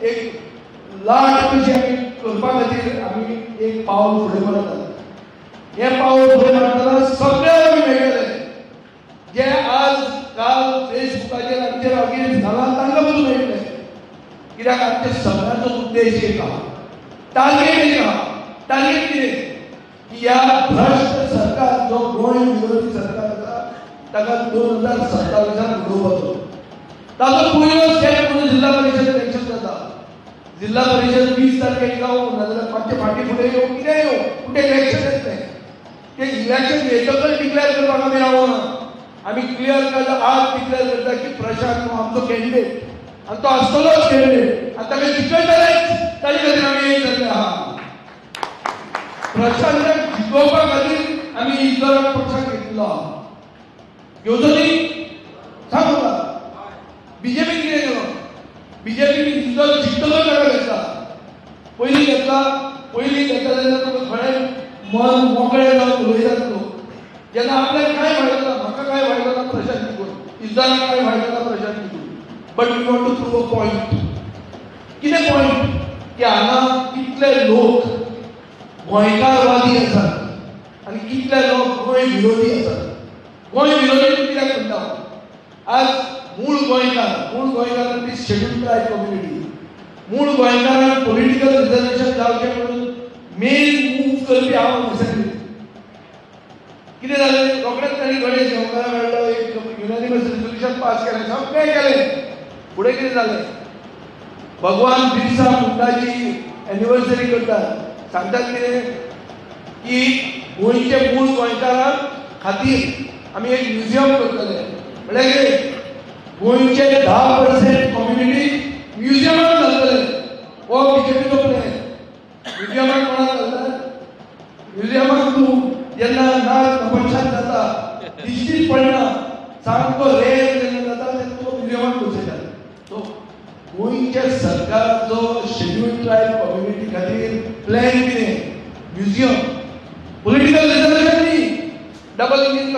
एक लाट कशी आमी करपा खातीर आमी एक पावल फुडें मारतात. हे पावल फुडें मारतना सगळ्यांक आमी मेळटले. जे आज काल फेसबुकाचेर आमचेर अगेन्स्ट जाला तांकां बसून मेळटले. कित्याक आमच्या सगळ्यांचो उद्देश एक आहा, टार्गेट एक आहा. टार्गेट कितें की ह्या भ्रष्ट सरकार जो गोंय विरोधी सरकार आसा ताका 2027 उडोवपाचो. ताचो पयलो स्टेप म्हणून जिल्हा परिषद इलेक्शन जाता. जिल्हा परिषद 20 तारखेक जावं नाजाल्यार मातशें फाटीं फुडें येवं कितें येवं पूण तें इलेक्शन येतलें. तें इलेक्शन येतकच डिक्लेअर करपाक आमी रावना. आमी क्लियर करता, आज डिक्लेअर करता की प्रशांत हो आमचो कॅन्डिडेट आनी तो आसतलोच कॅन्डिडेट आनी ताका जिखयतलेच. ताचे खातीर आमी एक जाल्ले आहा. प्रशांताक जिखोवपा खातीर आमी इतर पक्षाक घेतलो आहा. घेवचो न्ही? सांग म्हाका. बीजेपी कितें केलो? बीजेपी जिखतलो ताका घेतला. पयलीं घेतला तेन्ना तुका खरें मन मोकळें जावन उलयतात लोक. जेन्ना आपल्याक कांय फायदो ना, म्हाका कांय फायदो ना प्रशांत जिखून, इज्जताक कांय फायदो ना प्रशांत जिखून. But we want to prove a point. कितें पॉयंट? की हांगा कितले लोक गोंयकारवादी आसात आनी कितले लोक गोंय विरोधी आसात. गोंय विरोधी कित्याक म्हणटा? आज मूळ गोंयकार ती शेड्यूल ट्रायब कम्युनिटी. मूळ गोंयकारांक पॉलिटिकल रिजर्वेशन जावचें म्हणून मेन मूव करपी हांव असेंब्लींत. कितें जालें? रोखडेंच तांणी गणेश गांवकारा मेळ्ळो, एक युनानिमस रिजोल्यूशन पास केलें, सगळें केलें. फुडें कितें जालें? भगवान बिरसा मुंडाची एनिवर्सरी करतात. सांगतात कितें की गोंयचे मूळ गोंयकारां खातीर आमी एक म्युजियम करतले. म्हळ्यार कितें? गोंयचे 10% कम्युनिटी म्युजियमांत घालतले. हो बीजेपीचो प्लॅन. म्युजियमांत कोणाक घालतात? म्युजियमांत तूं जेन्ना नाच तपश्यान जाता दिश्टीच पडना, सामको रेर जेन्ना जाता तेन्ना तो म्युजियमांत बसयतात. सो गोंयच्या सरकाराचो शेड्यूल ट्रायब कम्युनिटी खातीर प्लॅन कितें? म्युजियम.